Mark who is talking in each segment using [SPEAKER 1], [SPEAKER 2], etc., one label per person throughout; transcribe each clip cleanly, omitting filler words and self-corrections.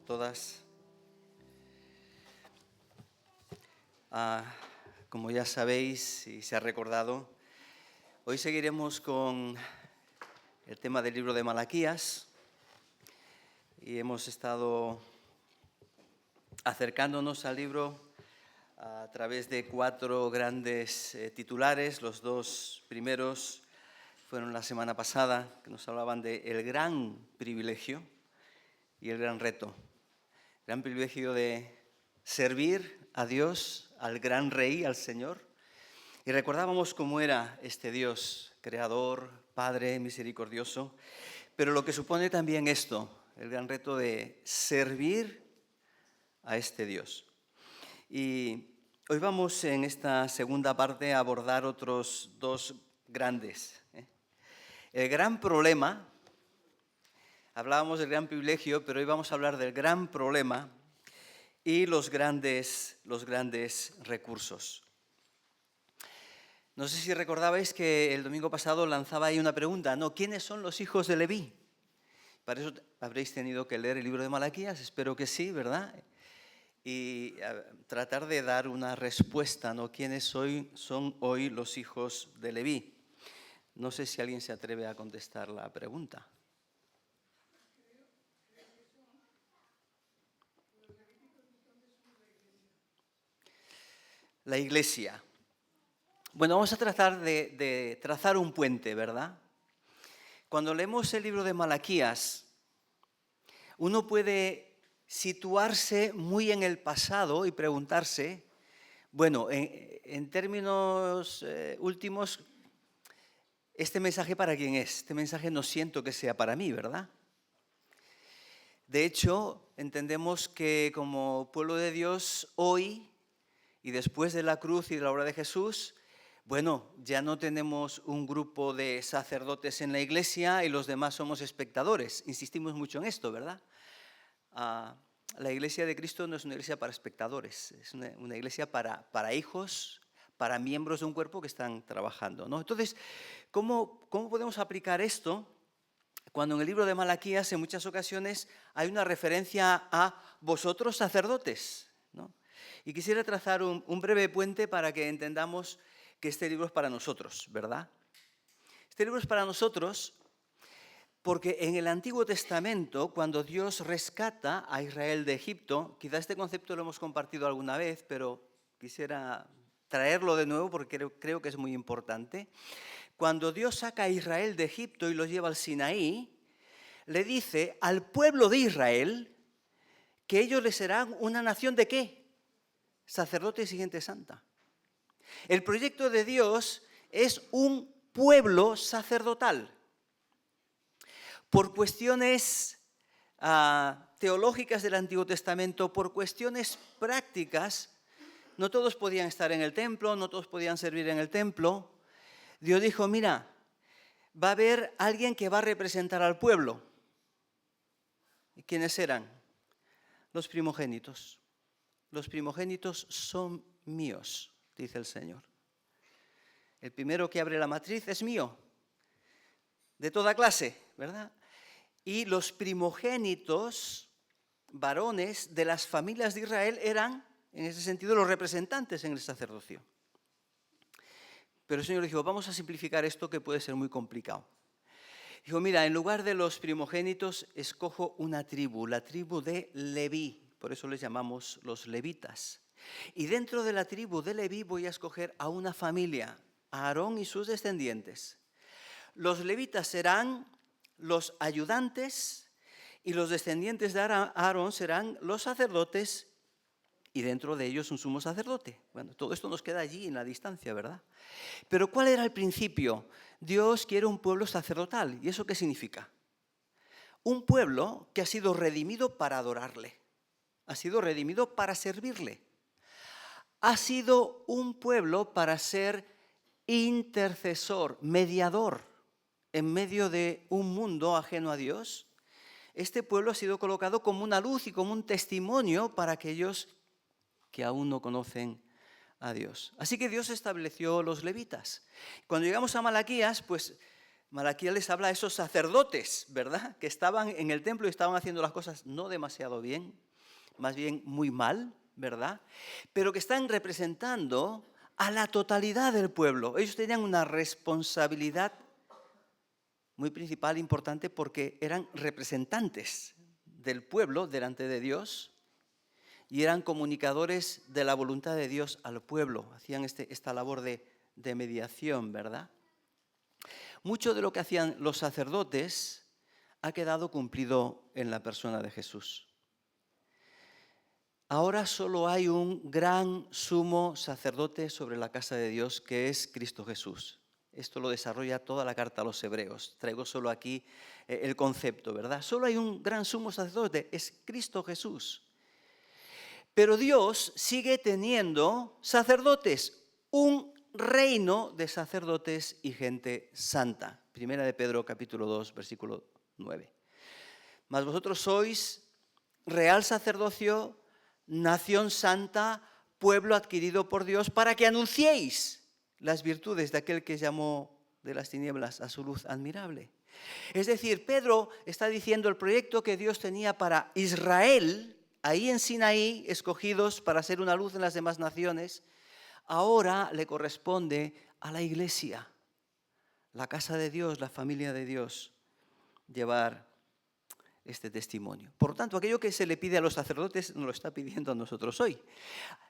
[SPEAKER 1] todas. Como ya sabéis y se ha recordado, hoy seguiremos con el tema del libro de Malaquías y hemos estado acercándonos al libro a través de 4 grandes titulares. Los 2 primeros fueron la semana pasada, que nos hablaban de el gran privilegio y el gran reto. El gran privilegio de servir a Dios, al gran Rey, al Señor. Y recordábamos cómo era este Dios, creador, Padre, misericordioso, pero lo que supone también esto, el gran reto de servir a este Dios. Y hoy vamos en esta segunda parte a abordar otros 2 grandes. El gran problema, hablábamos del gran privilegio, pero hoy vamos a hablar del gran problema y los grandes recursos. No sé si recordabais que el domingo pasado lanzaba ahí una pregunta, ¿no? ¿Quiénes son los hijos de Leví? Para eso habréis tenido que leer el libro de Malaquías, espero que sí, ¿verdad? Y tratar de dar una respuesta, ¿no? ¿Quiénes son hoy los hijos de Leví? No sé si alguien se atreve a contestar la pregunta. La iglesia. Bueno, vamos a tratar de trazar un puente, ¿verdad? Cuando leemos el libro de Malaquías, uno puede situarse muy en el pasado y preguntarse, bueno, en términos últimos, ¿este mensaje para quién es? Este mensaje no siento que sea para mí, ¿verdad? De hecho, entendemos que como pueblo de Dios, hoy y después de la cruz y de la obra de Jesús, bueno, ya no tenemos un grupo de sacerdotes en la iglesia y los demás somos espectadores. Insistimos mucho en esto, ¿verdad? La iglesia de Cristo no es una iglesia para espectadores, es una iglesia para hijos, para miembros de un cuerpo que están trabajando, ¿no? Entonces, ¿cómo podemos aplicar esto cuando en el libro de Malaquías en muchas ocasiones hay una referencia a vosotros sacerdotes, ¿no? Y quisiera trazar un breve puente para que entendamos que este libro es para nosotros, ¿verdad? Este libro es para nosotros porque en el Antiguo Testamento, cuando Dios rescata a Israel de Egipto, quizá este concepto lo hemos compartido alguna vez, pero quisiera traerlo de nuevo porque creo que es muy importante. Cuando Dios saca a Israel de Egipto y los lleva al Sinaí, le dice al pueblo de Israel que ellos les serán una nación ¿de qué? Sacerdotes y gente santa. El proyecto de Dios es un pueblo sacerdotal. Por cuestiones teológicas del Antiguo Testamento, por cuestiones prácticas, no todos podían estar en el templo, no todos podían servir en el templo. Dios dijo, mira, va a haber alguien que va a representar al pueblo. ¿Y quiénes eran? Los primogénitos. Los primogénitos son míos, dice el Señor. El primero que abre la matriz es mío, de toda clase, ¿verdad? Y los primogénitos, varones de las familias de Israel, eran, en ese sentido, los representantes en el sacerdocio. Pero el Señor dijo, vamos a simplificar esto que puede ser muy complicado. Dijo, mira, en lugar de los primogénitos, escojo una tribu, la tribu de Leví, por eso les llamamos los levitas. Y dentro de la tribu de Leví voy a escoger a una familia, a Aarón y sus descendientes. Los levitas serán los ayudantes y los descendientes de Aarón serán los sacerdotes y dentro de ellos un sumo sacerdote. Bueno, todo esto nos queda allí en la distancia, ¿verdad? Pero ¿cuál era el principio? Dios quiere un pueblo sacerdotal. ¿Y eso qué significa? Un pueblo que ha sido redimido para adorarle, ha sido redimido para servirle, ha sido un pueblo para ser intercesor, mediador en medio de un mundo ajeno a Dios. Este pueblo ha sido colocado como una luz y como un testimonio para aquellos que aún no conocen a Dios. Así que Dios estableció los levitas. Cuando llegamos a Malaquías, pues Malaquías les habla a esos sacerdotes, ¿verdad? Que estaban en el templo y estaban haciendo las cosas no demasiado bien, más bien muy mal, ¿verdad? Pero que están representando a la totalidad del pueblo. Ellos tenían una responsabilidad muy principal, importante, porque eran representantes del pueblo delante de Dios y eran comunicadores de la voluntad de Dios al pueblo. Hacían esta labor de mediación, ¿verdad? Mucho de lo que hacían los sacerdotes ha quedado cumplido en la persona de Jesús. Ahora solo hay un gran sumo sacerdote sobre la casa de Dios, que es Cristo Jesús. Esto lo desarrolla toda la carta a los hebreos. Traigo solo aquí el concepto, ¿verdad? Solo hay un gran sumo sacerdote, es Cristo Jesús. Pero Dios sigue teniendo sacerdotes, un reino de sacerdotes y gente santa. Primera de Pedro, capítulo 2, versículo 9. Mas vosotros sois real sacerdocio, nación santa, pueblo adquirido por Dios, para que anunciéis las virtudes de aquel que llamó de las tinieblas a su luz admirable. Es decir, Pedro está diciendo el proyecto que Dios tenía para Israel, ahí en Sinaí, escogidos para ser una luz en las demás naciones, ahora le corresponde a la iglesia, la casa de Dios, la familia de Dios, llevar este testimonio. Por lo tanto, aquello que se le pide a los sacerdotes nos lo está pidiendo a nosotros hoy.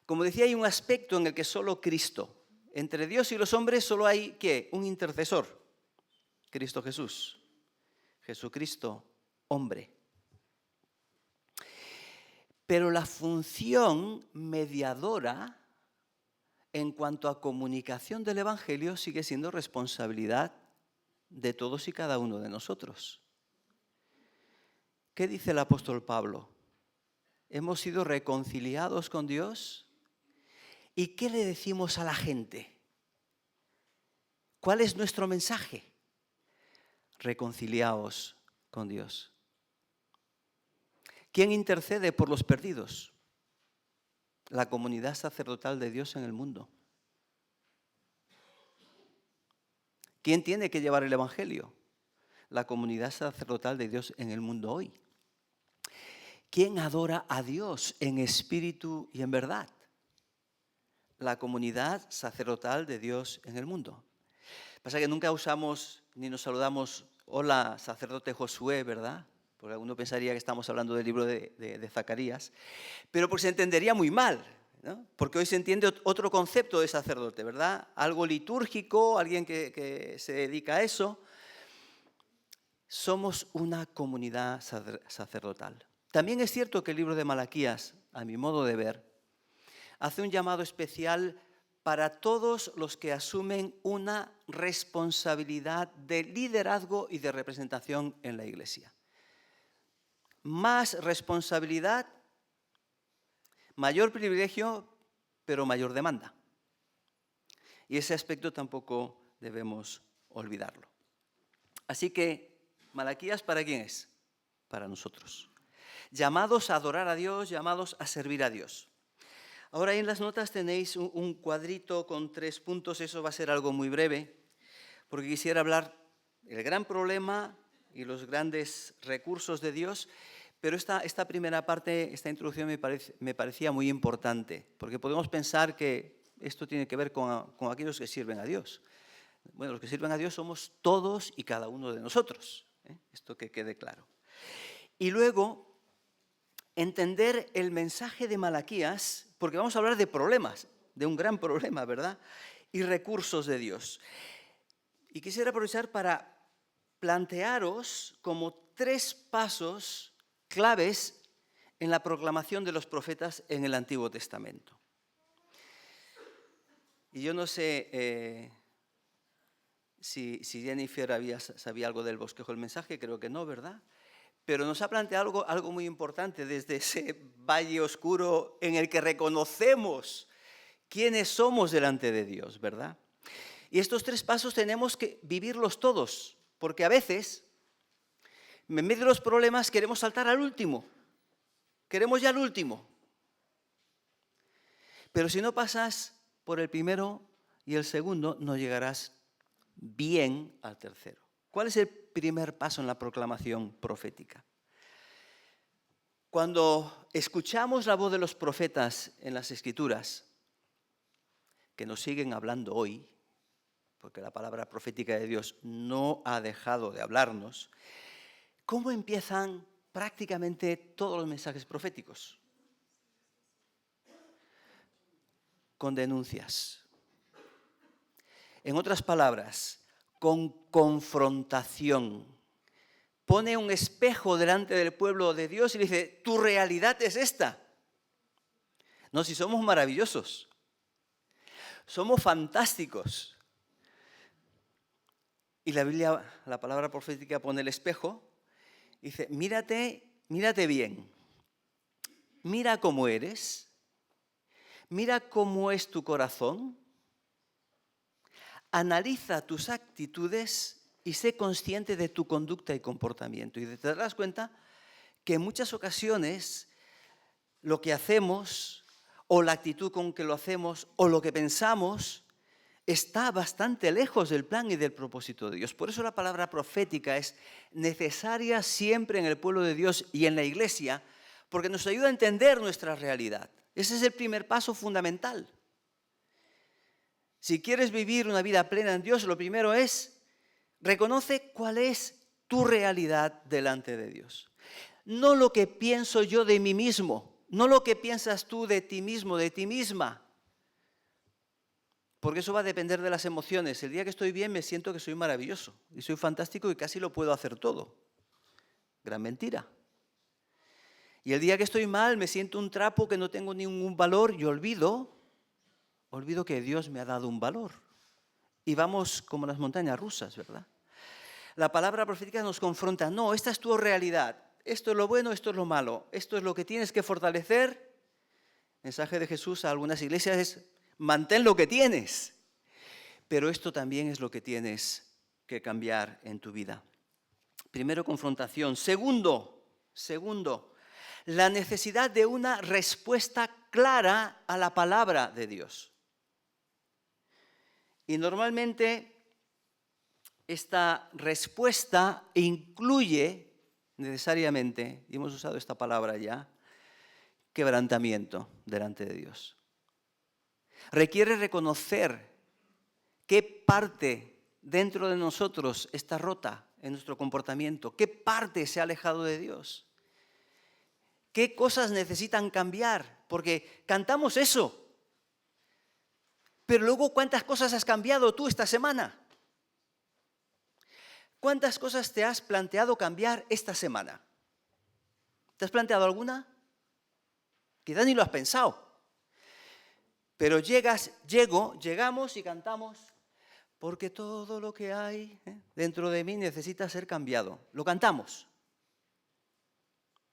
[SPEAKER 1] Como decía, hay un aspecto en el que solo Cristo, entre Dios y los hombres solo hay, ¿qué? Un intercesor, Cristo Jesús, Jesucristo, hombre. Pero la función mediadora en cuanto a comunicación del Evangelio sigue siendo responsabilidad de todos y cada uno de nosotros. ¿Qué dice el apóstol Pablo? ¿Hemos sido reconciliados con Dios? ¿Y qué le decimos a la gente? ¿Cuál es nuestro mensaje? Reconciliaos con Dios. ¿Quién intercede por los perdidos? La comunidad sacerdotal de Dios en el mundo. ¿Quién tiene que llevar el Evangelio? La comunidad sacerdotal de Dios en el mundo hoy. ¿Quién adora a Dios en espíritu y en verdad? La comunidad sacerdotal de Dios en el mundo. Pasa que nunca usamos ni nos saludamos, hola, sacerdote Josué, ¿verdad? Porque alguno pensaría que estamos hablando del libro de Zacarías, pero porque se entendería muy mal, ¿no? Porque hoy se entiende otro concepto de sacerdote, ¿verdad? Algo litúrgico, alguien que se dedica a eso. Somos una comunidad sacerdotal. También es cierto que el libro de Malaquías, a mi modo de ver, hace un llamado especial para todos los que asumen una responsabilidad de liderazgo y de representación en la iglesia. Más responsabilidad, mayor privilegio, pero mayor demanda. Y ese aspecto tampoco debemos olvidarlo. Así que, Malaquías, ¿para quién es? Para nosotros. Llamados a adorar a Dios, llamados a servir a Dios. Ahora ahí en las notas tenéis un cuadrito con 3 puntos, eso va a ser algo muy breve, porque quisiera hablar del gran problema y los grandes recursos de Dios, pero esta primera parte, esta introducción me parecía muy importante, porque podemos pensar que esto tiene que ver con aquellos que sirven a Dios. Bueno, los que sirven a Dios somos todos y cada uno de nosotros, ¿eh? Esto que quede claro. Y luego, entender el mensaje de Malaquías, porque vamos a hablar de problemas, de un gran problema, ¿verdad? Y recursos de Dios. Y quisiera aprovechar para plantearos como 3 pasos claves en la proclamación de los profetas en el Antiguo Testamento. Y yo no sé si Jennifer sabía algo del bosquejo del mensaje, creo que no, ¿verdad? Pero nos ha planteado algo muy importante desde ese valle oscuro en el que reconocemos quiénes somos delante de Dios, ¿verdad? Y estos 3 pasos tenemos que vivirlos todos, porque a veces, en medio de los problemas, queremos saltar al último. Queremos ya el último. Pero si no pasas por el primero y el segundo, no llegarás bien al tercero. ¿Cuál es el primer paso en la proclamación profética? Cuando escuchamos la voz de los profetas en las Escrituras, que nos siguen hablando hoy, porque la palabra profética de Dios no ha dejado de hablarnos, ¿cómo empiezan prácticamente todos los mensajes proféticos? Con denuncias. En otras palabras, con confrontación. Pone un espejo delante del pueblo de Dios y le dice, tu realidad es esta. No, si somos maravillosos, somos fantásticos. Y la Biblia, la palabra profética pone el espejo y dice, mírate bien, mira cómo eres, mira cómo es tu corazón, analiza tus actitudes y sé consciente de tu conducta y comportamiento. Y te darás cuenta que en muchas ocasiones lo que hacemos, o la actitud con que lo hacemos, o lo que pensamos, está bastante lejos del plan y del propósito de Dios. Por eso la palabra profética es necesaria siempre en el pueblo de Dios y en la iglesia, porque nos ayuda a entender nuestra realidad. Ese es el primer paso fundamental. Si quieres vivir una vida plena en Dios, lo primero es, reconoce cuál es tu realidad delante de Dios. No lo que pienso yo de mí mismo, no lo que piensas tú de ti mismo, de ti misma. Porque eso va a depender de las emociones. El día que estoy bien me siento que soy maravilloso y soy fantástico y casi lo puedo hacer todo. Gran mentira. Y el día que estoy mal me siento un trapo que no tengo ningún valor y olvido que Dios me ha dado un valor. Y vamos como las montañas rusas, ¿verdad? La palabra profética nos confronta. No, esta es tu realidad. Esto es lo bueno, esto es lo malo. Esto es lo que tienes que fortalecer. El mensaje de Jesús a algunas iglesias es, mantén lo que tienes. Pero esto también es lo que tienes que cambiar en tu vida. Primero, confrontación. Segundo, la necesidad de una respuesta clara a la palabra de Dios. Y normalmente esta respuesta incluye necesariamente, y hemos usado esta palabra ya, quebrantamiento delante de Dios. Requiere reconocer qué parte dentro de nosotros está rota en nuestro comportamiento, qué parte se ha alejado de Dios, qué cosas necesitan cambiar, porque cantamos eso. Pero luego, ¿cuántas cosas has cambiado tú esta semana? ¿Cuántas cosas te has planteado cambiar esta semana? ¿Te has planteado alguna? Quizás ni lo has pensado. Pero llegamos y cantamos, porque todo lo que hay dentro de mí necesita ser cambiado. Lo cantamos.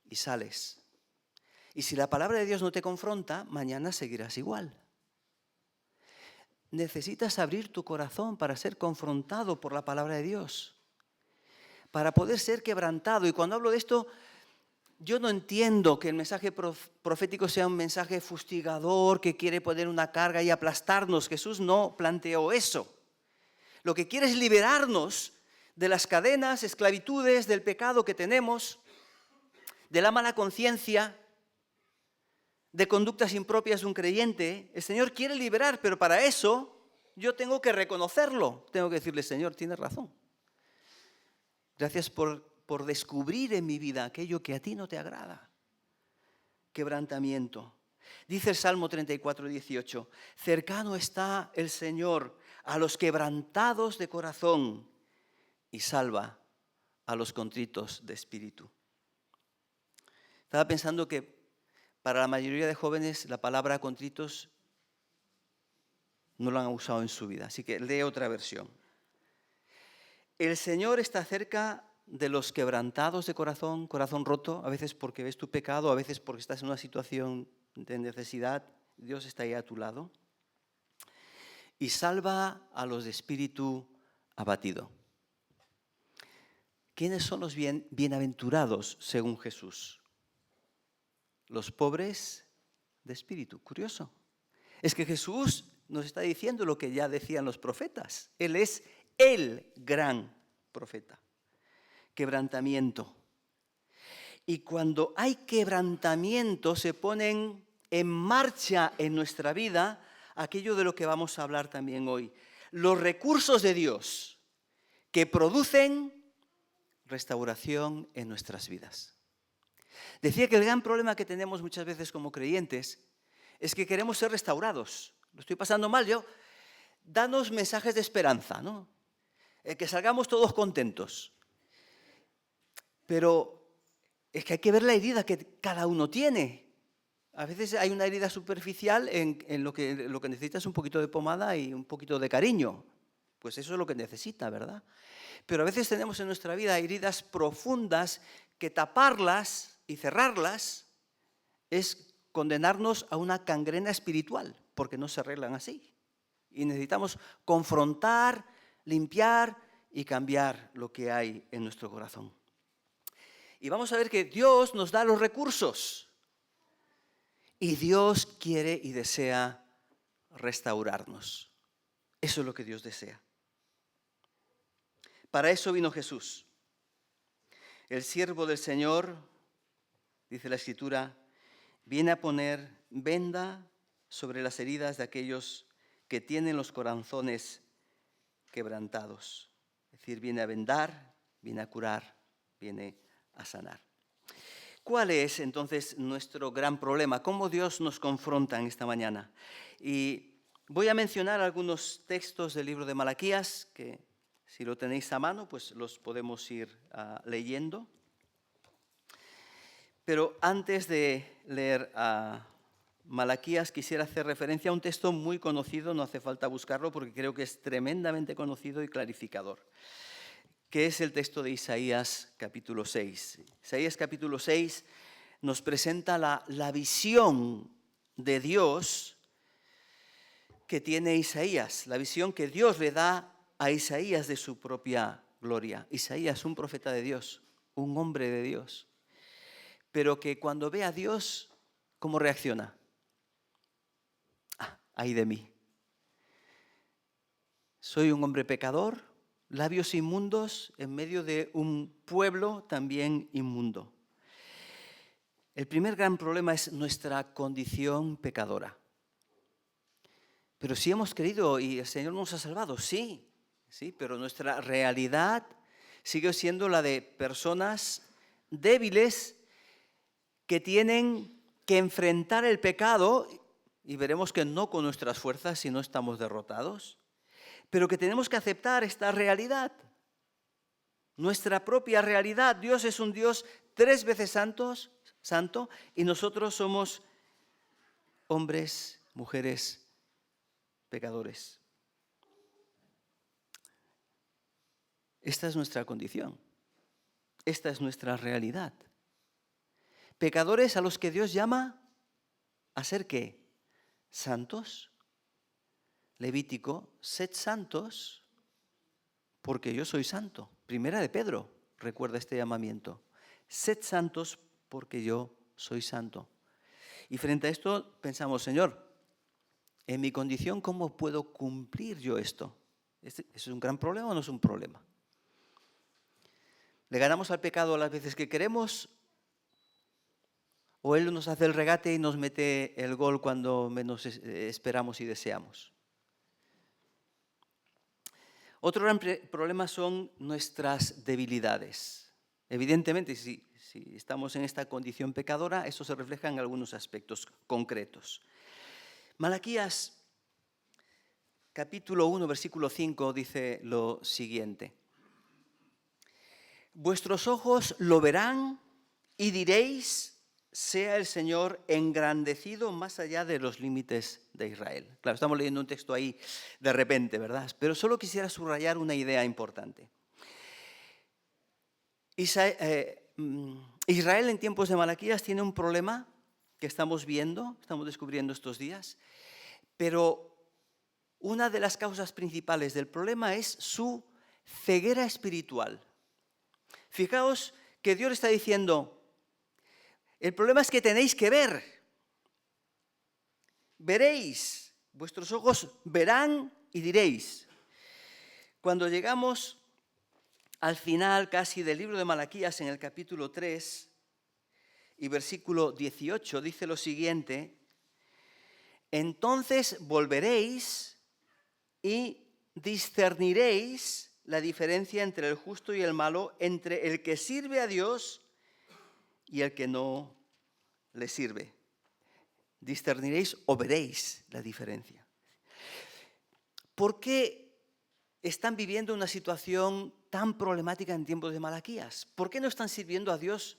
[SPEAKER 1] Y sales. Y si la palabra de Dios no te confronta, mañana seguirás igual. Necesitas abrir tu corazón para ser confrontado por la palabra de Dios, para poder ser quebrantado. Y cuando hablo de esto, yo no entiendo que el mensaje profético sea un mensaje fustigador que quiere poner una carga y aplastarnos. Jesús no planteó eso. Lo que quiere es liberarnos de las cadenas, esclavitudes, del pecado que tenemos, de la mala conciencia, de conductas impropias de un creyente. El Señor quiere liberar, pero para eso yo tengo que reconocerlo. Tengo que decirle, Señor, tienes razón. Gracias por descubrir en mi vida aquello que a ti no te agrada. Quebrantamiento. Dice el Salmo 34, 18, cercano está el Señor a los quebrantados de corazón y salva a los contritos de espíritu. Estaba pensando que para la mayoría de jóvenes la palabra contritos no la han usado en su vida, así que lee otra versión. El Señor está cerca de los quebrantados de corazón, corazón roto, a veces porque ves tu pecado, a veces porque estás en una situación de necesidad, Dios está ahí a tu lado. Y salva a los de espíritu abatido. ¿Quiénes son los bienaventurados según Jesús? Los pobres de espíritu. Curioso. Es que Jesús nos está diciendo lo que ya decían los profetas. Él es el gran profeta. Quebrantamiento. Y cuando hay quebrantamiento se ponen en marcha en nuestra vida aquello de lo que vamos a hablar también hoy. Los recursos de Dios que producen restauración en nuestras vidas. Decía que el gran problema que tenemos muchas veces como creyentes es que queremos ser restaurados. Lo estoy pasando mal yo. Danos mensajes de esperanza, ¿no? Que salgamos todos contentos. Pero es que hay que ver la herida que cada uno tiene. A veces hay una herida superficial en lo que necesita es un poquito de pomada y un poquito de cariño. Pues eso es lo que necesita, ¿verdad? Pero a veces tenemos en nuestra vida heridas profundas que taparlas y cerrarlas es condenarnos a una gangrena espiritual, porque no se arreglan así. Y necesitamos confrontar, limpiar y cambiar lo que hay en nuestro corazón. Y vamos a ver que Dios nos da los recursos. Y Dios quiere y desea restaurarnos. Eso es lo que Dios desea. Para eso vino Jesús. El siervo del Señor, dice la Escritura, viene a poner venda sobre las heridas de aquellos que tienen los corazones quebrantados. Es decir, viene a vendar, viene a curar, viene a sanar. ¿Cuál es entonces nuestro gran problema? ¿Cómo Dios nos confronta en esta mañana? Y voy a mencionar algunos textos del libro de Malaquías que si lo tenéis a mano, pues los podemos ir leyendo. Pero antes de leer a Malaquías, quisiera hacer referencia a un texto muy conocido, no hace falta buscarlo porque creo que es tremendamente conocido y clarificador, que es el texto de Isaías capítulo 6. Isaías capítulo 6 nos presenta la visión de Dios que tiene Isaías, la visión que Dios le da a Isaías de su propia gloria. Isaías, un profeta de Dios, un hombre de Dios, pero que cuando ve a Dios, ¿cómo reacciona? Ay de mí. Soy un hombre pecador, labios inmundos en medio de un pueblo también inmundo. El primer gran problema es nuestra condición pecadora. Pero si hemos creído y el Señor nos ha salvado, sí, pero nuestra realidad sigue siendo la de personas débiles que tienen que enfrentar el pecado, y veremos que no con nuestras fuerzas si no estamos derrotados, pero que tenemos que aceptar esta realidad, nuestra propia realidad. Dios es un Dios 3 veces santo, y nosotros somos hombres, mujeres, pecadores. Esta es nuestra condición, esta es nuestra realidad. Pecadores a los que Dios llama a ser ¿qué? Santos. Levítico, sed santos porque yo soy santo. Primera de Pedro, recuerda este llamamiento. Sed santos porque yo soy santo. Y frente a esto pensamos, Señor, en mi condición, ¿cómo puedo cumplir yo esto? ¿Es un gran problema o no es un problema? ¿Le ganamos al pecado las veces que queremos? ¿O Él nos hace el regate y nos mete el gol cuando menos esperamos y deseamos? Otro gran problema son nuestras debilidades. Evidentemente, si estamos en esta condición pecadora, eso se refleja en algunos aspectos concretos. Malaquías, capítulo 1, versículo 5, dice lo siguiente. Vuestros ojos lo verán y diréis, sea el Señor engrandecido más allá de los límites de Israel. Claro, estamos leyendo un texto ahí de repente, ¿verdad? Pero solo quisiera subrayar una idea importante. Israel en tiempos de Malaquías tiene un problema que estamos descubriendo estos días, pero una de las causas principales del problema es su ceguera espiritual. Fijaos que Dios está diciendo, el problema es que tenéis que ver. Veréis, vuestros ojos verán y diréis. Cuando llegamos al final casi del libro de Malaquías, en el capítulo 3 y versículo 18, dice lo siguiente: entonces volveréis y discerniréis la diferencia entre el justo y el malo, entre el que sirve a Dios y el que no le sirve. Discerniréis o veréis la diferencia. ¿Por qué están viviendo una situación tan problemática en tiempos de Malaquías? ¿Por qué no están sirviendo a Dios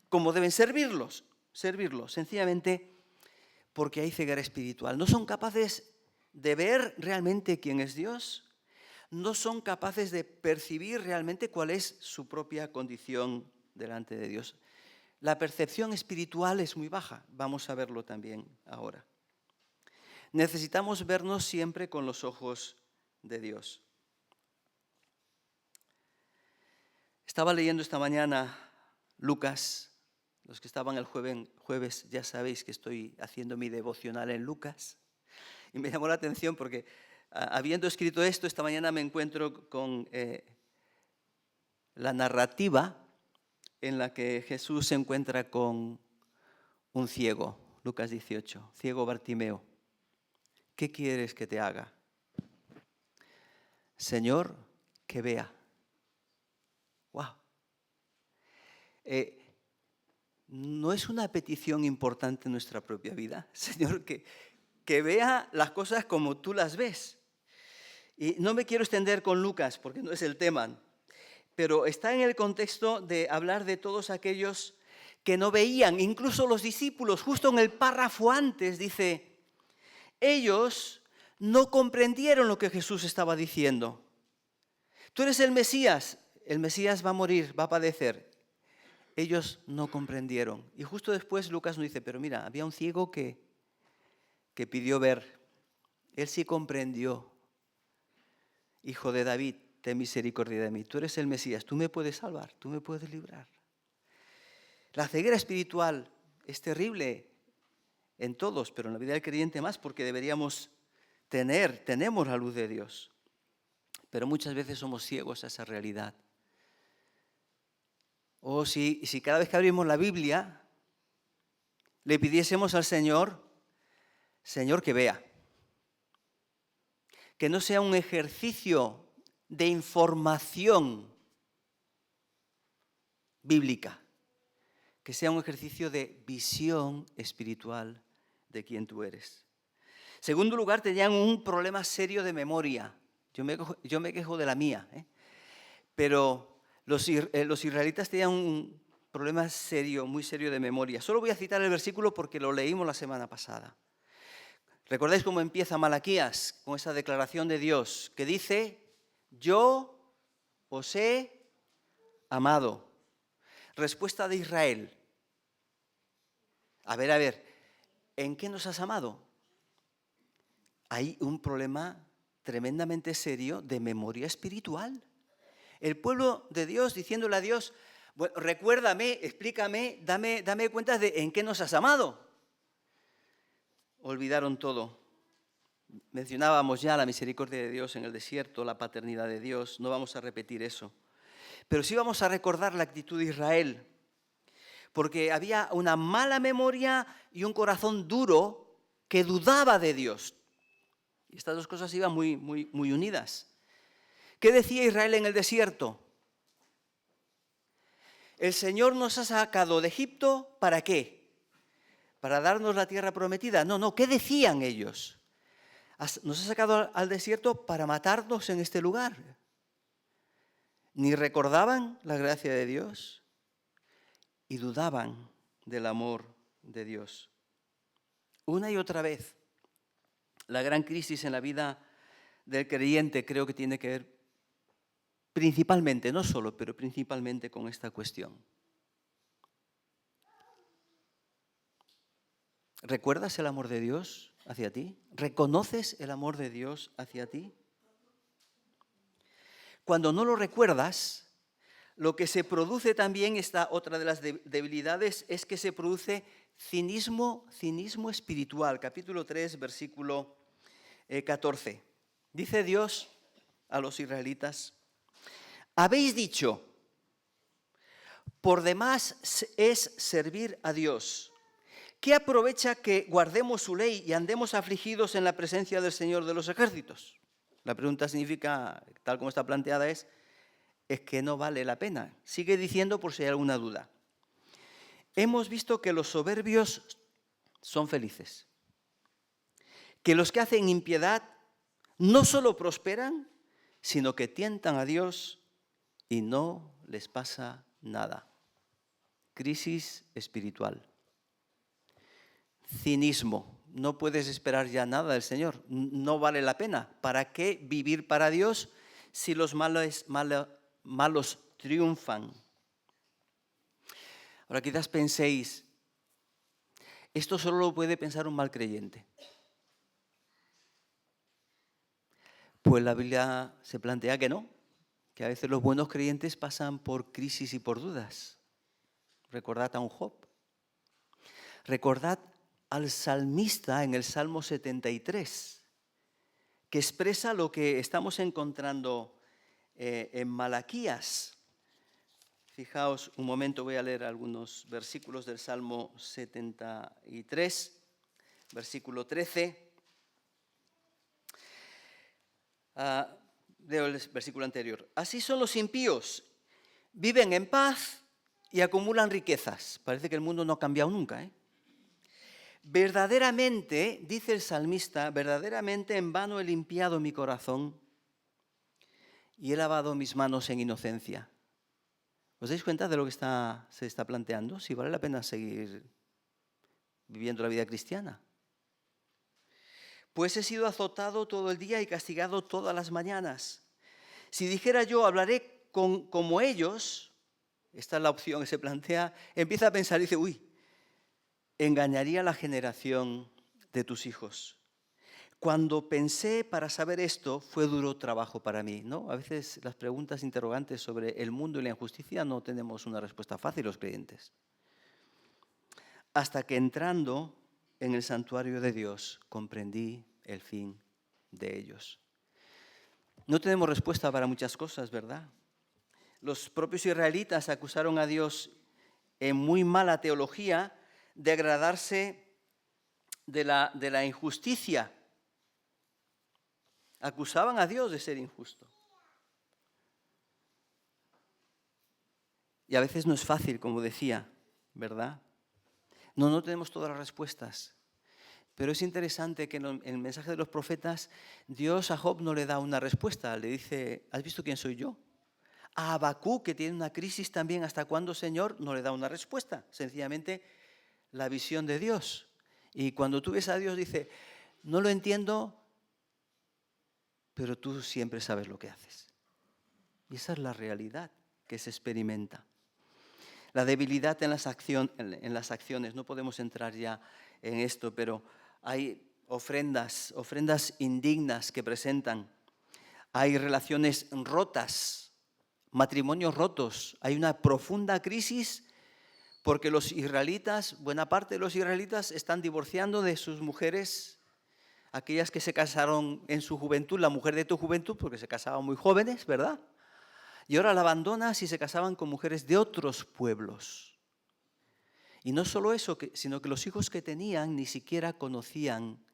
[SPEAKER 1] como deben servirlos? Sencillamente porque hay ceguera espiritual. No son capaces de ver realmente quién es Dios. No son capaces de percibir realmente cuál es su propia condición delante de Dios. La percepción espiritual es muy baja. Vamos a verlo también ahora. Necesitamos vernos siempre con los ojos de Dios. Estaba leyendo esta mañana Lucas. Los que estaban el jueves ya sabéis que estoy haciendo mi devocional en Lucas. Y me llamó la atención porque habiendo escrito esto, esta mañana me encuentro con la narrativa en la que Jesús se encuentra con un ciego, Lucas 18, ciego Bartimeo. ¿Qué quieres que te haga? Señor, que vea. ¡Wow! ¿No es una petición importante en nuestra propia vida? Señor, que vea las cosas como tú las ves. Y no me quiero extender con Lucas porque no es el tema, pero está en el contexto de hablar de todos aquellos que no veían, incluso los discípulos. Justo en el párrafo antes dice: ellos no comprendieron lo que Jesús estaba diciendo. Tú eres el Mesías va a morir, va a padecer. Ellos no comprendieron. Y justo después Lucas nos dice: pero mira, había un ciego que pidió ver. Él sí comprendió. Hijo de David, ten misericordia de mí. Tú eres el Mesías, tú me puedes salvar, tú me puedes librar. La ceguera espiritual es terrible en todos, pero en la vida del creyente más, porque tenemos la luz de Dios. Pero muchas veces somos ciegos a esa realidad. O si cada vez que abrimos la Biblia le pidiésemos al Señor que vea. Que no sea un ejercicio de información bíblica, que sea un ejercicio de visión espiritual de quién tú eres. Segundo lugar, tenían un problema serio de memoria. Yo me quejo de la mía, pero los israelitas tenían un problema serio, muy serio de memoria. Solo voy a citar el versículo porque lo leímos la semana pasada. ¿Recordáis cómo empieza Malaquías con esa declaración de Dios que dice: yo os he amado? Respuesta de Israel: a ver, ¿en qué nos has amado? Hay un problema tremendamente serio de memoria espiritual. El pueblo de Dios diciéndole a Dios: bueno, recuérdame, explícame, dame cuenta de en qué nos has amado. Olvidaron todo. Mencionábamos ya la misericordia de Dios en el desierto, la paternidad de Dios. No vamos a repetir eso. Pero sí vamos a recordar la actitud de Israel, porque había una mala memoria y un corazón duro que dudaba de Dios. Y estas dos cosas iban muy unidas. ¿Qué decía Israel en el desierto? El Señor nos ha sacado de Egipto, ¿para qué? ¿Para darnos la tierra prometida? No, ¿qué decían ellos? Nos ha sacado al desierto para matarnos en este lugar. Ni recordaban la gracia de Dios y dudaban del amor de Dios. Una y otra vez, la gran crisis en la vida del creyente creo que tiene que ver principalmente, no solo, pero principalmente con esta cuestión. ¿Recuerdas el amor de Dios hacia ti? ¿Reconoces el amor de Dios hacia ti? Cuando no lo recuerdas, lo que se produce también, esta otra de las debilidades, es que se produce cinismo espiritual. Capítulo 3, versículo 14. Dice Dios a los israelitas: Habéis dicho, por demás es servir a Dios. ¿Qué aprovecha que guardemos su ley y andemos afligidos en la presencia del Señor de los ejércitos? La pregunta significa, tal como está planteada, es que no vale la pena. Sigue diciendo por si hay alguna duda. Hemos visto que los soberbios son felices, que los que hacen impiedad no solo prosperan, sino que tientan a Dios y no les pasa nada. Crisis espiritual. Cinismo. No puedes esperar ya nada del Señor. No vale la pena. ¿Para qué vivir para Dios si los malos triunfan? Ahora quizás penséis, esto solo lo puede pensar un mal creyente. Pues la Biblia se plantea que no, que a veces los buenos creyentes pasan por crisis y por dudas. Recordad a un Job. Recordad al salmista en el Salmo 73, que expresa lo que estamos encontrando en Malaquías. Fijaos un momento, voy a leer algunos versículos del Salmo 73, versículo 13. Leo el versículo anterior. Así son los impíos, viven en paz y acumulan riquezas. Parece que el mundo no ha cambiado nunca, ¿eh? Verdaderamente, dice el salmista, verdaderamente en vano he limpiado mi corazón y he lavado mis manos en inocencia. ¿Os dais cuenta de lo que se está planteando? Si vale la pena seguir viviendo la vida cristiana. Pues he sido azotado todo el día y castigado todas las mañanas. Si dijera yo, hablaré como ellos, esta es la opción que se plantea, empieza a pensar y dice, uy, engañaría a la generación de tus hijos. Cuando pensé para saber esto, fue duro trabajo para mí, ¿no? A veces las preguntas interrogantes sobre el mundo y la injusticia no tenemos una respuesta fácil los creyentes. Hasta que entrando en el santuario de Dios, comprendí el fin de ellos. No tenemos respuesta para muchas cosas, ¿verdad? Los propios israelitas acusaron a Dios en muy mala teología de agradarse de la injusticia. Acusaban a Dios de ser injusto. Y a veces no es fácil, como decía, ¿verdad? No tenemos todas las respuestas. Pero es interesante que en el mensaje de los profetas, Dios a Job no le da una respuesta. Le dice, ¿has visto quién soy yo? A Habacuc, que tiene una crisis también, ¿hasta cuándo, Señor? No le da una respuesta. Sencillamente, la visión de Dios. Y cuando tú ves a Dios, dice, no lo entiendo, pero tú siempre sabes lo que haces. Y esa es la realidad que se experimenta. La debilidad en las acciones, no podemos entrar ya en esto, pero hay ofrendas indignas que presentan. Hay relaciones rotas, matrimonios rotos. Hay una profunda crisis porque los israelitas, buena parte de los israelitas están divorciando de sus mujeres, aquellas que se casaron en su juventud, la mujer de tu juventud, porque se casaban muy jóvenes, ¿verdad? Y ahora la abandonas y se casaban con mujeres de otros pueblos. Y no solo eso, sino que los hijos que tenían ni siquiera conocían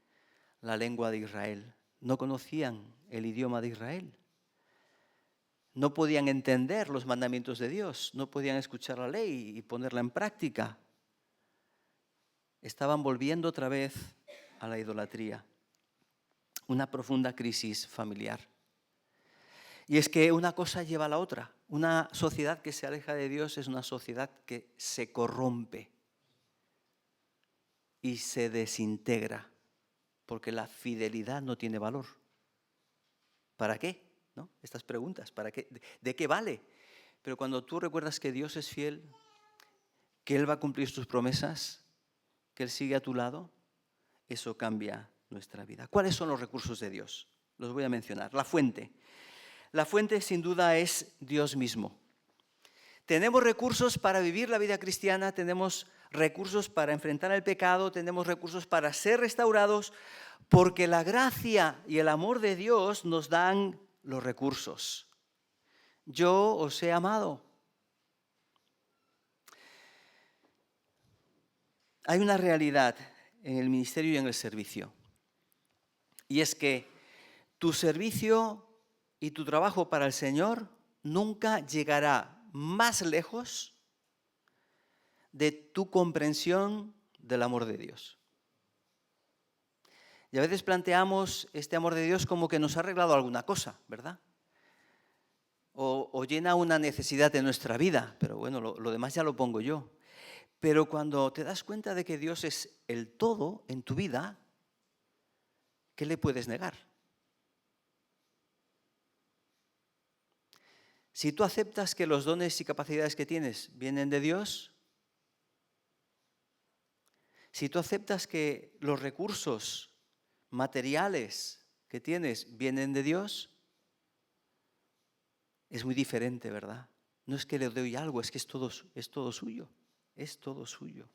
[SPEAKER 1] la lengua de Israel, no conocían el idioma de Israel. No podían entender los mandamientos de Dios, no podían escuchar la ley y ponerla en práctica. Estaban volviendo otra vez a la idolatría. Una profunda crisis familiar. Y es que una cosa lleva a la otra. Una sociedad que se aleja de Dios es una sociedad que se corrompe y se desintegra, porque la fidelidad no tiene valor. ¿Para qué? ¿No? Estas preguntas, ¿para qué? ¿De qué vale? Pero cuando tú recuerdas que Dios es fiel, que Él va a cumplir sus promesas, que Él sigue a tu lado, eso cambia nuestra vida. ¿Cuáles son los recursos de Dios? Los voy a mencionar. La fuente. La fuente sin duda es Dios mismo. Tenemos recursos para vivir la vida cristiana, tenemos recursos para enfrentar el pecado, tenemos recursos para ser restaurados, porque la gracia y el amor de Dios nos dan los recursos. yo os he amado. Hay una realidad en el ministerio y en el servicio. Y es que tu servicio y tu trabajo para el Señor nunca llegará más lejos de tu comprensión del amor de Dios. Y a veces planteamos este amor de Dios como que nos ha arreglado alguna cosa, ¿verdad? O llena una necesidad de nuestra vida, pero bueno, lo demás ya lo pongo yo. Pero cuando te das cuenta de que Dios es el todo en tu vida, ¿qué le puedes negar? Si tú aceptas que los dones y capacidades que tienes vienen de Dios, si tú aceptas que los recursos materiales que tienes vienen de Dios, es muy diferente, ¿verdad? No es que le doy algo, es que es todo suyo, es todo suyo.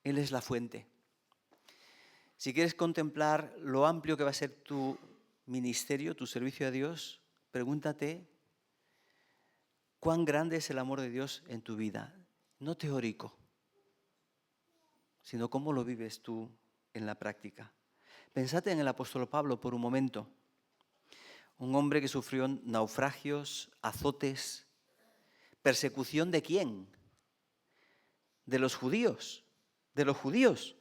[SPEAKER 1] Él es la fuente. Si quieres contemplar lo amplio que va a ser tu ministerio, tu servicio a Dios, pregúntate cuán grande es el amor de Dios en tu vida. No teórico, sino cómo lo vives tú en la práctica. Pensate en el apóstol Pablo por un momento. Un hombre que sufrió naufragios, azotes, persecución ¿de quién? De los judíos, de los judíos.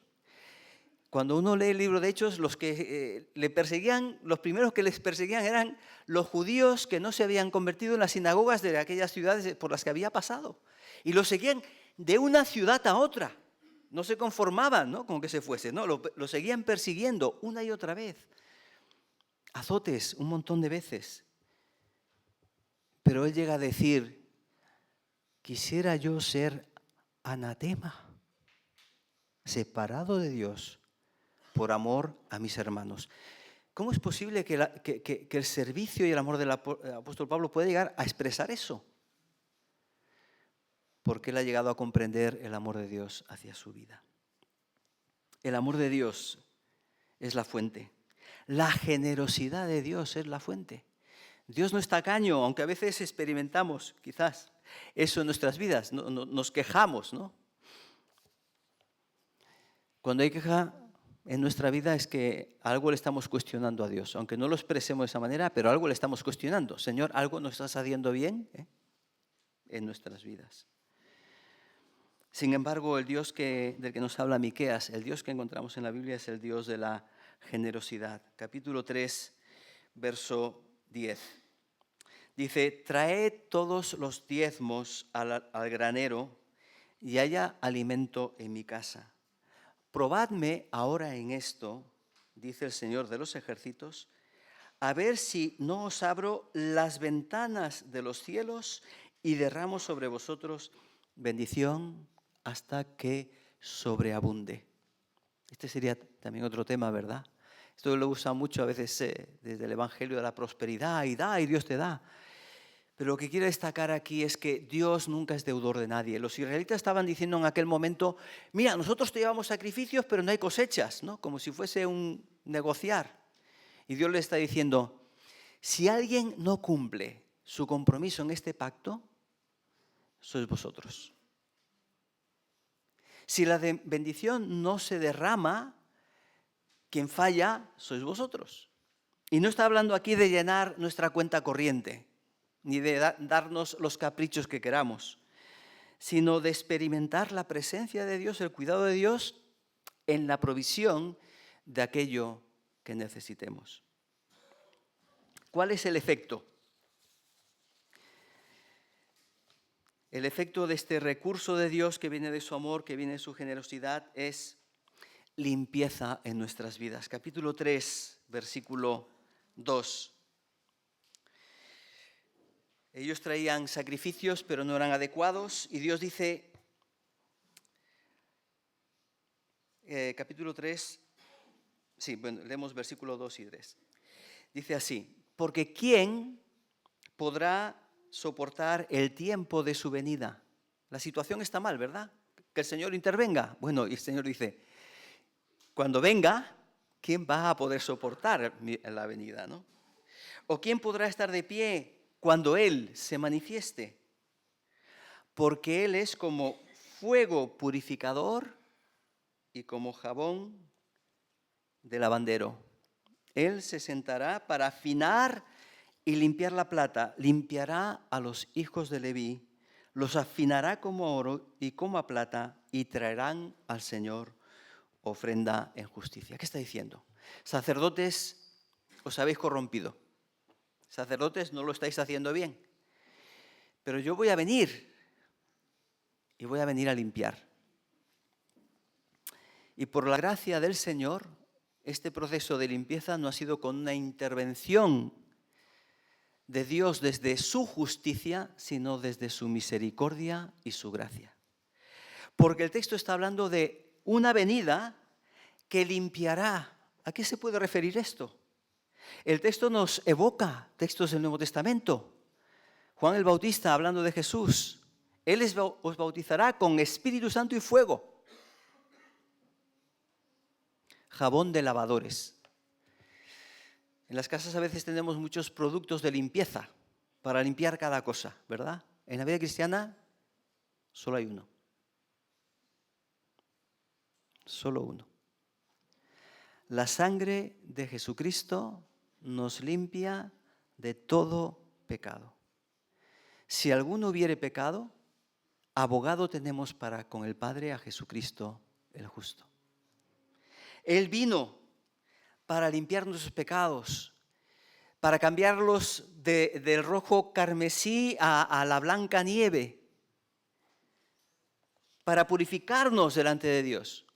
[SPEAKER 1] Cuando uno lee el libro de Hechos, los que le perseguían, los primeros que les perseguían eran los judíos que no se habían convertido en las sinagogas de aquellas ciudades por las que había pasado. Y los seguían de una ciudad a otra. No se conformaban, ¿no?, con que se fuese, no, lo seguían persiguiendo una y otra vez. Azotes un montón de veces. Pero él llega a decir, quisiera yo ser anatema, separado de Dios, por amor a mis hermanos. ¿Cómo es posible que el servicio y el amor del apóstol Pablo pueda llegar a expresar eso? Porque él ha llegado a comprender el amor de Dios hacia su vida. El amor de Dios es la fuente. La generosidad de Dios es la fuente. Dios no es tacaño, aunque a veces experimentamos quizás eso en nuestras vidas, nos quejamos, ¿no? Cuando hay queja en nuestra vida es que algo le estamos cuestionando a Dios, aunque no lo expresemos de esa manera, pero algo le estamos cuestionando. Señor, algo no estás haciendo bien en nuestras vidas. Sin embargo, el Dios del que nos habla Miqueas, el Dios que encontramos en la Biblia es el Dios de la generosidad. Capítulo 3, verso 10. Dice, traed todos los diezmos al granero y haya alimento en mi casa. Probadme ahora en esto, dice el Señor de los ejércitos, a ver si no os abro las ventanas de los cielos y derramo sobre vosotros bendición hasta que sobreabunde. Este sería también otro tema, ¿verdad? Esto lo usa mucho a veces desde el Evangelio de la prosperidad, y da y Dios te da. Pero lo que quiero destacar aquí es que Dios nunca es deudor de nadie. Los israelitas estaban diciendo en aquel momento, mira, nosotros te llevamos sacrificios, pero no hay cosechas, ¿no? Como si fuese un negociar. Y Dios le está diciendo, si alguien no cumple su compromiso en este pacto, sois vosotros. Si la bendición no se derrama, quien falla sois vosotros. Y no está hablando aquí de llenar nuestra cuenta corriente, ni de darnos los caprichos que queramos, sino de experimentar la presencia de Dios, el cuidado de Dios en la provisión de aquello que necesitemos. ¿Cuál es el efecto? El efecto de este recurso de Dios que viene de su amor, que viene de su generosidad, es limpieza en nuestras vidas. Capítulo 3, versículo 2. Ellos traían sacrificios, pero no eran adecuados, y Dios dice, capítulo 3, sí, bueno, leemos versículo 2 y 3. Dice así, porque ¿quién podrá soportar el tiempo de su venida? La situación está mal, ¿verdad? Que el Señor intervenga. Bueno, y el Señor dice, cuando venga, ¿quién va a poder soportar la venida, no? ¿O quién podrá estar de pie cuando Él se manifieste, porque Él es como fuego purificador y como jabón de lavandero. Él se sentará para afinar y limpiar la plata, limpiará a los hijos de Leví, los afinará como oro y como a plata, y traerán al Señor ofrenda en justicia. ¿Qué está diciendo? Sacerdotes, os habéis corrompido. Sacerdotes, no lo estáis haciendo bien. Pero yo voy a venir y voy a venir a limpiar. Y por la gracia del Señor, este proceso de limpieza no ha sido con una intervención de Dios desde su justicia, sino desde su misericordia y su gracia. Porque el texto está hablando de una venida que limpiará. ¿A qué se puede referir esto? El texto nos evoca textos del Nuevo Testamento. Juan el Bautista hablando de Jesús. Él os bautizará con Espíritu Santo y fuego. Jabón de lavadores. En las casas a veces tenemos muchos productos de limpieza para limpiar cada cosa, ¿verdad? En la vida cristiana solo hay uno. Solo uno. La sangre de Jesucristo nos limpia de todo pecado. Si alguno hubiere pecado, abogado tenemos para con el Padre a Jesucristo el justo. Él vino para limpiar nuestros pecados, para cambiarlos del rojo carmesí a la blanca nieve, para purificarnos delante de Dios,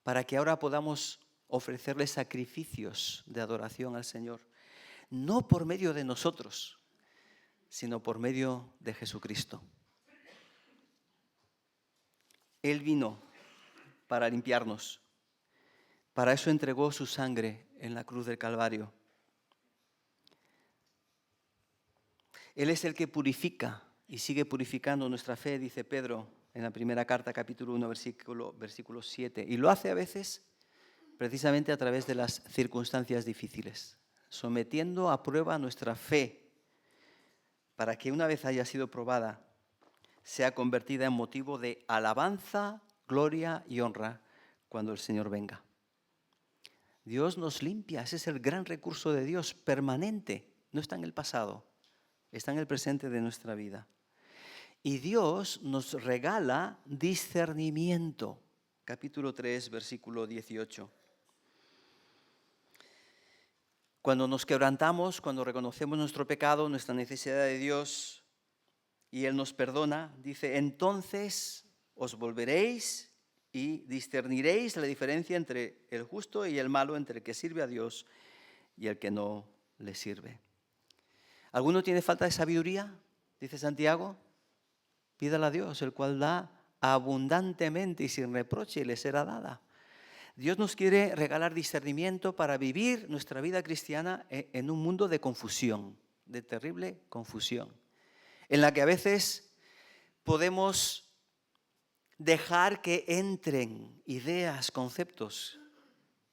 [SPEAKER 1] para que ahora podamos ofrecerle sacrificios de adoración al Señor, no por medio de nosotros, sino por medio de Jesucristo. Él vino para limpiarnos. Para eso entregó su sangre en la cruz del Calvario. Él es el que purifica y sigue purificando nuestra fe, dice Pedro en la primera carta, capítulo 1, versículo 7. Y lo hace a veces precisamente a través de las circunstancias difíciles, sometiendo a prueba nuestra fe para que una vez haya sido probada, sea convertida en motivo de alabanza, gloria y honra cuando el Señor venga. Dios nos limpia, ese es el gran recurso de Dios, permanente, no está en el pasado, está en el presente de nuestra vida. Y Dios nos regala discernimiento, capítulo 3, versículo 18. Cuando nos quebrantamos, cuando reconocemos nuestro pecado, nuestra necesidad de Dios, y Él nos perdona, dice, entonces os volveréis y discerniréis la diferencia entre el justo y el malo, entre el que sirve a Dios y el que no le sirve. ¿Alguno tiene falta de sabiduría? Dice Santiago. Pídala a Dios, el cual da abundantemente y sin reproche y le será dada. Dios nos quiere regalar discernimiento para vivir nuestra vida cristiana en un mundo de confusión, de terrible confusión, en la que a veces podemos dejar que entren ideas, conceptos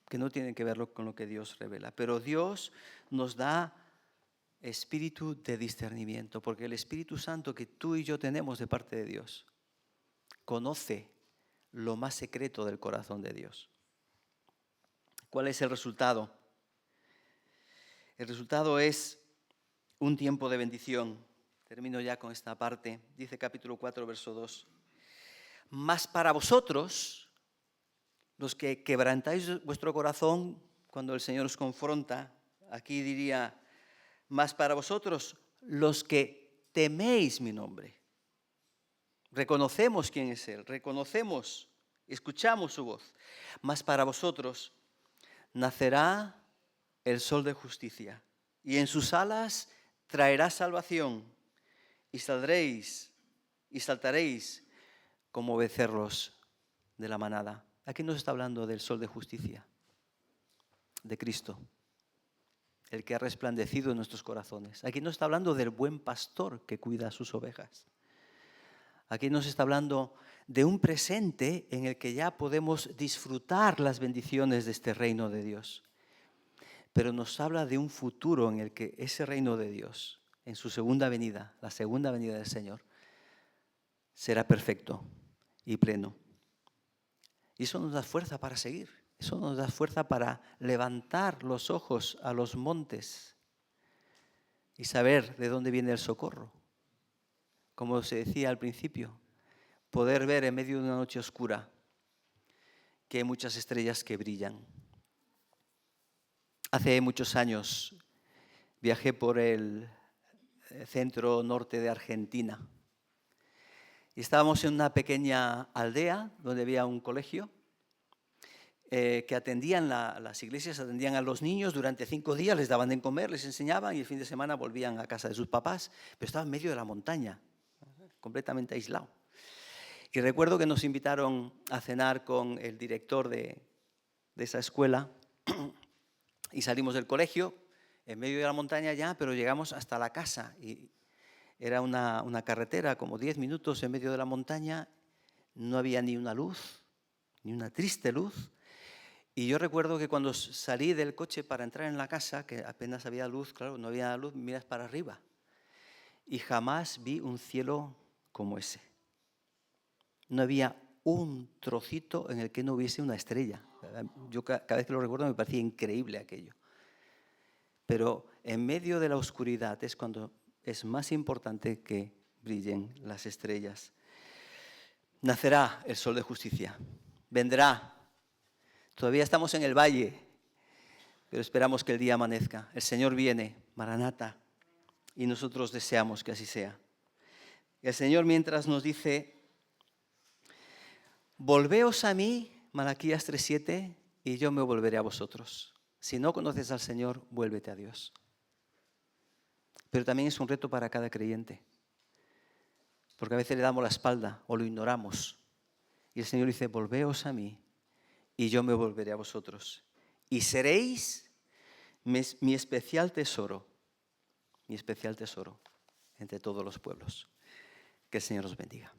[SPEAKER 1] que no tienen que ver con lo que Dios revela. Pero Dios nos da espíritu de discernimiento, porque el Espíritu Santo que tú y yo tenemos de parte de Dios conoce lo más secreto del corazón de Dios. ¿Cuál es el resultado? El resultado es un tiempo de bendición. Termino ya con esta parte. Dice capítulo 4, verso 2. Mas para vosotros, los que quebrantáis vuestro corazón cuando el Señor os confronta, aquí diría, mas para vosotros, los que teméis mi nombre. Reconocemos quién es Él, reconocemos, escuchamos su voz. Mas para vosotros nacerá el sol de justicia, y en sus alas traerá salvación, y saldréis y saltaréis como becerros de la manada. Aquí nos está hablando del sol de justicia, de Cristo, el que ha resplandecido en nuestros corazones. Aquí nos está hablando del buen pastor que cuida a sus ovejas. Aquí nos está hablando de un presente en el que ya podemos disfrutar las bendiciones de este reino de Dios. Pero nos habla de un futuro en el que ese reino de Dios, en su segunda venida, la segunda venida del Señor, será perfecto y pleno. Y eso nos da fuerza para seguir, eso nos da fuerza para levantar los ojos a los montes y saber de dónde viene el socorro. Como se decía al principio, poder ver en medio de una noche oscura que hay muchas estrellas que brillan. Hace muchos años viajé por el centro norte de Argentina y estábamos en una pequeña aldea donde había un colegio que atendían, las iglesias atendían a los niños durante 5 días, les daban de comer, les enseñaban y el fin de semana volvían a casa de sus papás, pero estaba en medio de la montaña, completamente aislado. Y recuerdo que nos invitaron a cenar con el director de esa escuela y salimos del colegio, en medio de la montaña ya, pero llegamos hasta la casa. Y era una carretera, como 10 minutos en medio de la montaña, no había ni una luz, ni una triste luz. Y yo recuerdo que cuando salí del coche para entrar en la casa, que apenas había luz, claro, no había luz, miras para arriba. Y jamás vi un cielo como ese. No había un trocito en el que no hubiese una estrella. Yo cada vez que lo recuerdo me parecía increíble aquello. Pero en medio de la oscuridad es cuando es más importante que brillen las estrellas. Nacerá el sol de justicia, vendrá. Todavía estamos en el valle, pero esperamos que el día amanezca. El Señor viene, Maranata, y nosotros deseamos que así sea. Y el Señor mientras nos dice: volveos a mí, Malaquías 3:7, y yo me volveré a vosotros. Si no conoces al Señor, vuélvete a Dios. Pero también es un reto para cada creyente, porque a veces le damos la espalda o lo ignoramos. Y el Señor dice: volveos a mí, y yo me volveré a vosotros. Y seréis mi especial tesoro entre todos los pueblos. Que el Señor os bendiga.